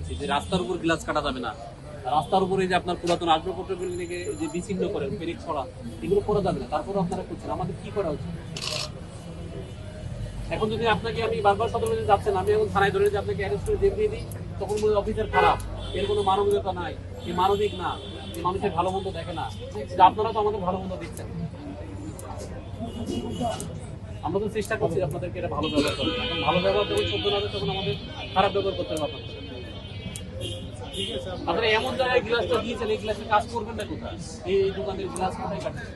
দিয়েছি যে রাস্তার উপর গ্লাস কাটা যাবে না, রাস্তার উপরে যে আপনার পুরাতন আসবাবপত্রগুলিকে যে বিচ্ছিন্ন করে পেরিক ছড়া এগুলো করা যাবে না, তারপরে আপনারা করছেন। আমাদের কি করা উচিত? এখন যদি আপনাকে আমি বারবার সতর্ক করে যাচ্ছেন, আমি এখন থানায় ধরে যে আপনাকে অ্যারেস্ট করে দিয়ে দিই, তখন বলে অফিসের খারাপ, এর কোনো মানবিকতা নাই, এ মানবিক না, এ মানুষের ভালো মন্দ দেখে না। যে আপনারা তো আমাদের ভালো মন্দ দিচ্ছেন, আমরা তো চেষ্টা করছি আপনাদেরকে এটা ভালো ব্যবহার করতে। এখন ভালো ব্যবহার যখন সহ্য না হবে তখন আমাদের খারাপ ব্যবহার করতে হবে আপনাদের। আপনারা এমন জায়গায় গ্লাসটা দিয়েছেন, এই গ্লাসে কাজ করবেন না কোথায়? এই দোকানের গ্লাস কোথায় কাটবেন?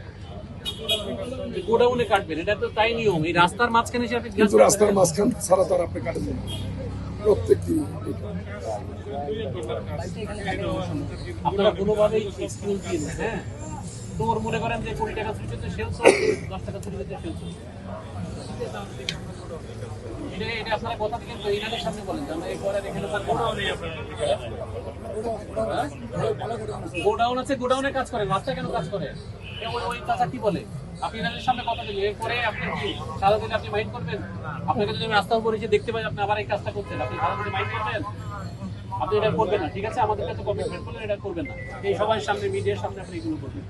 গোডাউনে কাটবেন, এটা তো তাই নিয়ম। এই রাস্তার মাঝখানে এসে আপনি গ্লাস, রাস্তার মাঝখান ছাড়া তো আর আপনি কাটেন প্রত্যেক দিন। আপনারা কোনোভাবেই এক্সকিউজ দিন না। হ্যাঁ, তো ওর মনে করেন যে 20 টাকা চুরি করতে সেলস, 10 টাকা চুরি করতে সেলস। এটা আপনারা কথা দিলেন তো, ইনাদের সামনে বলেন যে আমরা এই পরে এখানে গোডাউন আছে, গোডাউনে কাজ করেন, রাস্তায় কেন কাজ করে? ওই চাচা কি বলে? আপনি এনাদের সামনে কথা দিলেন, এরপরে আপনি কি সারাদিন আপনি মাইন্ড করবেন? আপনাকে যদি আমি রাস্তার উপরে এসে দেখতে পাই আপনি আবার এই কাজটা করছেন, আপনি সারাদিন মাইন্ড করবেন? আপনি এটা করবেন না, ঠিক আছে? আমাদের কাছে কমিটমেন্ট করলেন এটা করবেন না। এই সবার সামনে, মিডিয়ার সামনে আপনি এগুলো করবেন।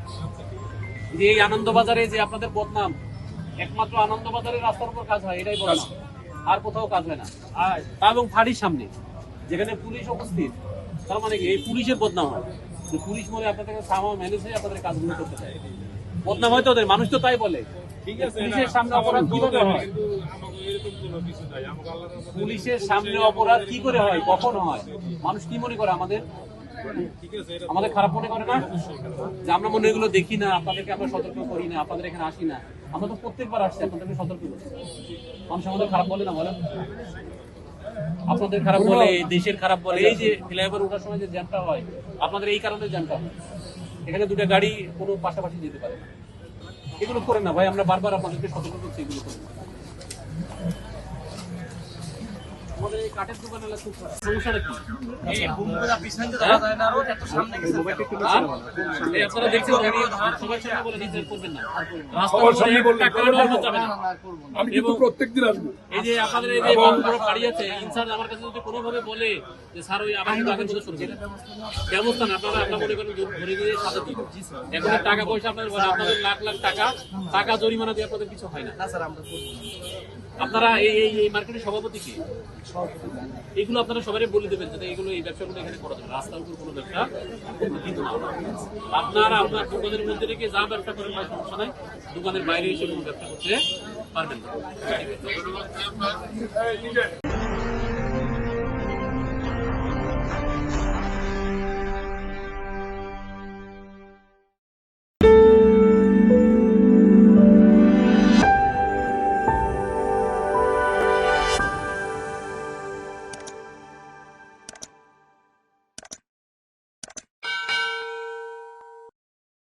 যে এই আনন্দবাজারে যে আপনাদের বদনাম, একমাত্র আনন্দবাজারের রাস্তার উপর কাজ হয়, এটাই বদনাম, আর কোথাও কাজ হয় না। এবং ফাঁড়ির সামনে যেখানে পুলিশ উপস্থিত, তার মানে কি এই পুলিশের বদনাম হয়? পুলিশ মনে আপনাদের সামা ম্যানেজ হয়ে আপনাদের কাজগুলো করতে চায়, বদনাম হয় তো ওদের। মানুষ তো তাই বলে, পুলিশের সামনে অপরাধ কিভাবে হয়? পুলিশের সামনে অপরাধ কি করে হয়, কখন হয়? মানুষ কি মনে করে আমাদের? আমাদের খারাপ মনে করে না? যে আমরা মনে এগুলো দেখি না, আপনাদেরকে আমরা সতর্ক করি না, আপনাদের এখানে আসি না? আমরা তো প্রত্যেকবার আসছি, আপনাদেরকে সতর্ক করছি। মানুষ আমাদের খারাপ বলে না, বলেন? আপনাদের খারাপ বলে, দেশের খারাপ বলে। এই যে ফ্লাইওভার ওঠার সময় যে জ্যামটা হয়, আপনাদের এই কারণে জ্যামটা হয়। এখানে দুটো গাড়ি কোনো পাশাপাশি যেতে পারে না। এগুলো করেন না ভাই, আমরা বারবার আপনাদেরকে সতর্ক করছি, এগুলো করেন না। আমাদের এই কাঠের দোকানে খুব সমস্যাটা কি? আপনারা দেখছেন সবার সামনে বলে দিতে করবেন না, আমি কিন্তু প্রত্যেকদিন আসবো। এই যে আপনাদের এই যে বড় বাড়ি আছে, ইনচার্জ আমার কাছে যদি কোনোভাবে বলে যে স্যার ওই আবার কিন্তু আগের মতো শুনছেন ব্যবস্থা না, আপনারা আপনার মনে করেন ধরে দিয়ে সাথে দিন। এখন টাকা পয়সা আপনাদের লাখ লাখ টাকা জরিমানা দিয়ে আপনাদের কিছু হয় না। আপনারা এই মার্কেটের সভাপতি কি? এগুলো আপনারা সবাই বলে দেবেন যাতে এগুলো এই ব্যবসাগুলো এখানে করা যাবে। রাস্তার উপর কোনো ব্যবসা কিন্তু না। আপনারা আপনার দোকানের মধ্যে রেখে যা ব্যবসা করেন সমস্যা নাই, দোকানের বাইরে এসে কোনো ব্যবসা করতে পারবেন না।